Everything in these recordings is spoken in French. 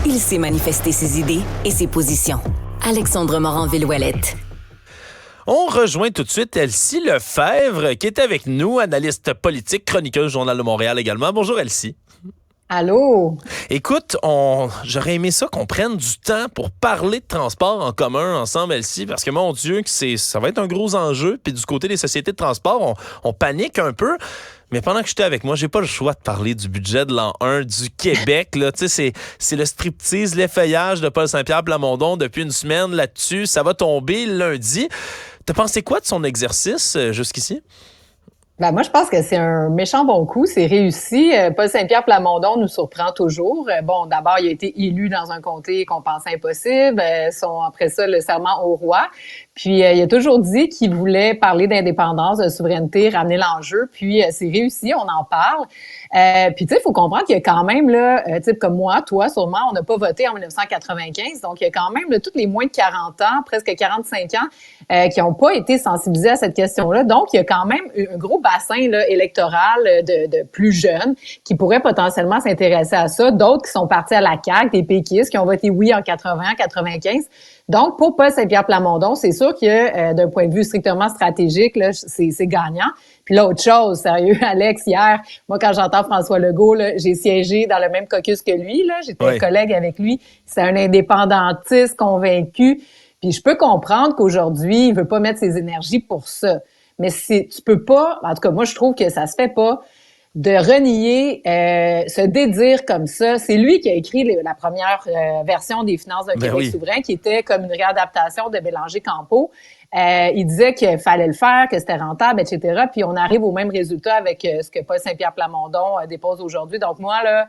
Il sait manifester ses idées et ses positions. Alexandre Morin-Villouellette. On rejoint tout de suite Elsie Lefebvre, qui est avec nous, analyste politique, chroniqueuse Journal de Montréal également. Bonjour Elsie. Allô? Écoute, j'aurais aimé ça qu'on prenne du temps pour parler de transport en commun ensemble, Elsie, parce que mon Dieu, ça va être un gros enjeu. Puis du côté des sociétés de transport, on panique un peu. Mais pendant que j'étais avec moi, j'ai pas le choix de parler du budget de l'an 1 du Québec. Là. C'est le striptease, l'effeuillage de Paul Saint-Pierre Plamondon depuis une semaine là-dessus. Ça va tomber lundi. T'as pensé quoi de son exercice jusqu'ici? Ben moi, je pense que c'est un méchant bon coup. C'est réussi. Paul Saint-Pierre Plamondon nous surprend toujours. Bon, d'abord, il a été élu dans un comté qu'on pensait impossible. Après ça, le serment au roi. Puis, il a toujours dit qu'il voulait parler d'indépendance, de souveraineté, ramener l'enjeu. Puis, c'est réussi, on en parle. Puis, tu sais, il faut comprendre qu'il y a quand même, là, type comme moi, toi, sûrement, on n'a pas voté en 1995. Donc, il y a quand même, là, tous les moins de 40 ans, presque 45 ans, qui n'ont pas été sensibilisés à cette question-là. Donc, il y a quand même un gros bassin là, électoral de plus jeunes qui pourraient potentiellement s'intéresser à ça. D'autres qui sont partis à la CAQ, des péquistes qui ont voté oui en 80, 95. Donc, pour Paul Saint-Pierre Plamondon, c'est sûr que d'un point de vue strictement stratégique, là, c'est gagnant. Puis l'autre chose, sérieux, Alex, hier, moi, quand j'entends François Legault, là, j'ai siégé dans le même caucus que lui. Là, j'étais un collègue avec lui. C'est un indépendantiste convaincu. Puis je peux comprendre qu'aujourd'hui, il veut pas mettre ses énergies pour ça. Mais tu peux pas, en tout cas, moi, je trouve que ça se fait pas, de renier, se dédire comme ça. C'est lui qui a écrit la première version des Finances d'un Québec souverain, qui était comme une réadaptation de Bélanger-Campeau. Il disait qu'il fallait le faire, que c'était rentable, etc. Puis on arrive au même résultat avec ce que Paul Saint-Pierre Plamondon dépose aujourd'hui. Donc moi, là,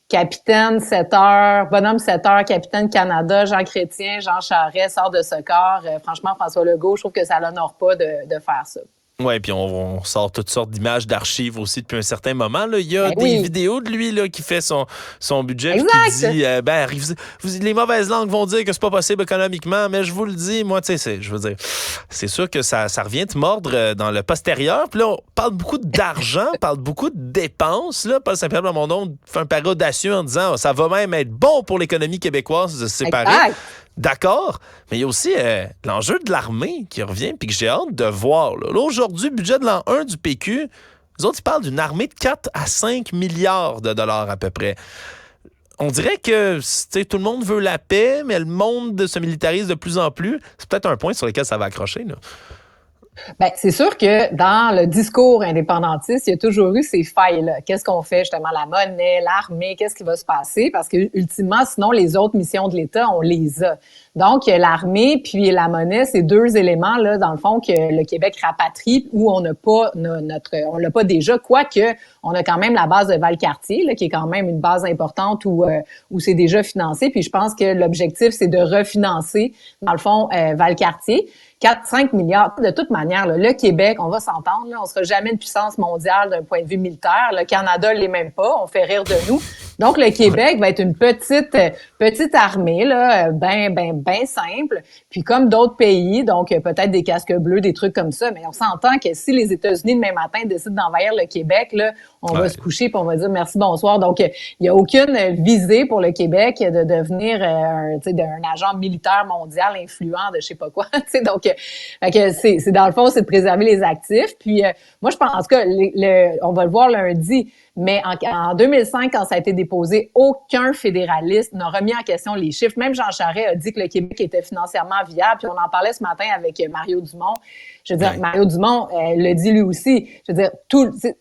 capitaine 7 heures, bonhomme 7 heures, capitaine Canada, Jean Chrétien, Jean Charest, sort de ce corps. Franchement, François Legault, je trouve que ça l'honore pas de faire ça. Oui, puis on sort toutes sortes d'images d'archives aussi depuis un certain moment. Là. Il y a des vidéos de lui là, qui fait son budget et qui dit les mauvaises langues vont dire que c'est pas possible économiquement, mais je vous le dis, moi, tu sais, je veux dire, c'est sûr que ça revient te mordre dans le postérieur. Puis là, on parle beaucoup d'argent, on parle beaucoup de dépenses. Là. Paul Saint-Pierre Plamondon fait un pari audacieux en disant ça va même être bon pour l'économie québécoise de se séparer. Exact. D'accord, mais il y a aussi l'enjeu de l'armée qui revient puis que j'ai hâte de voir. Là, aujourd'hui, budget de l'an 1 du PQ, les autres, ils parlent d'une armée de 4 à 5 milliards de dollars à peu près. On dirait que tout le monde veut la paix, mais le monde se militarise de plus en plus. C'est peut-être un point sur lequel ça va accrocher, là. Ben, c'est sûr que dans le discours indépendantiste, il y a toujours eu ces failles-là. Qu'est-ce qu'on fait, justement, la monnaie, l'armée, qu'est-ce qui va se passer? Parce que, ultimement, sinon, les autres missions de l'État, on les a. Donc, l'armée puis la monnaie, c'est deux éléments, là, dans le fond, que le Québec rapatrie où on n'a pas on l'a pas déjà, quoique on a quand même la base de Valcartier, là, qui est quand même une base importante où c'est déjà financé. Puis je pense que l'objectif, c'est de refinancer, dans le fond, Valcartier. 4-5 milliards. De toute manière, là, le Québec, on va s'entendre, là, on sera jamais une puissance mondiale d'un point de vue militaire. Le Canada l'est même pas. On fait rire de nous. Donc, le Québec va être une petite armée, là, ben simple. Puis comme d'autres pays, donc peut-être des casques bleus, des trucs comme ça. Mais on s'entend que si les États-Unis demain matin décident d'envahir le Québec, là, on va se coucher puis on va dire merci, bonsoir. Donc, il y a aucune visée pour le Québec de devenir un agent militaire mondial influent de je sais pas quoi. Donc, c'est dans le fond, c'est de préserver les actifs. Puis moi, je pense, en tout cas, on va le voir lundi. Mais en 2005, quand ça a été déposé, aucun fédéraliste n'a remis en question les chiffres. Même Jean Charest a dit que le Québec était financièrement viable. Puis on en parlait ce matin avec Mario Dumont. Je veux dire, Mario Dumont le dit lui aussi. Je veux dire,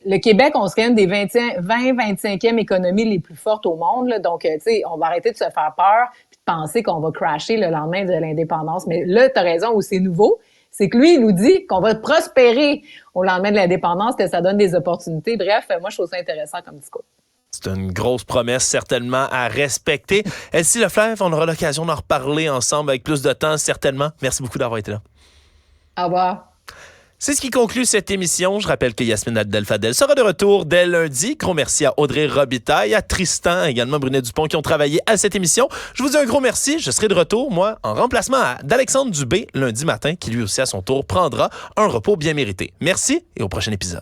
le Québec, on serait une des 20-25e économies les plus fortes au monde. Là. Donc, tu sais, on va arrêter de se faire peur puis de penser qu'on va crasher le lendemain de l'indépendance. Mais là, tu as raison, où c'est nouveau. C'est que lui, il nous dit qu'on va prospérer au lendemain de l'indépendance, que ça donne des opportunités. Bref, moi, je trouve ça intéressant comme discours. C'est une grosse promesse, certainement, à respecter. Elsie Lefebvre, on aura l'occasion d'en reparler ensemble avec plus de temps, certainement. Merci beaucoup d'avoir été là. Au revoir. C'est ce qui conclut cette émission. Je rappelle que Yasmine Abdel-Fadel sera de retour dès lundi. Gros merci à Audrey Robitaille, à Tristan, également Brunet Dupont qui ont travaillé à cette émission. Je vous dis un gros merci. Je serai de retour, moi, en remplacement d'Alexandre Dubé lundi matin, qui lui aussi, à son tour, prendra un repos bien mérité. Merci et au prochain épisode.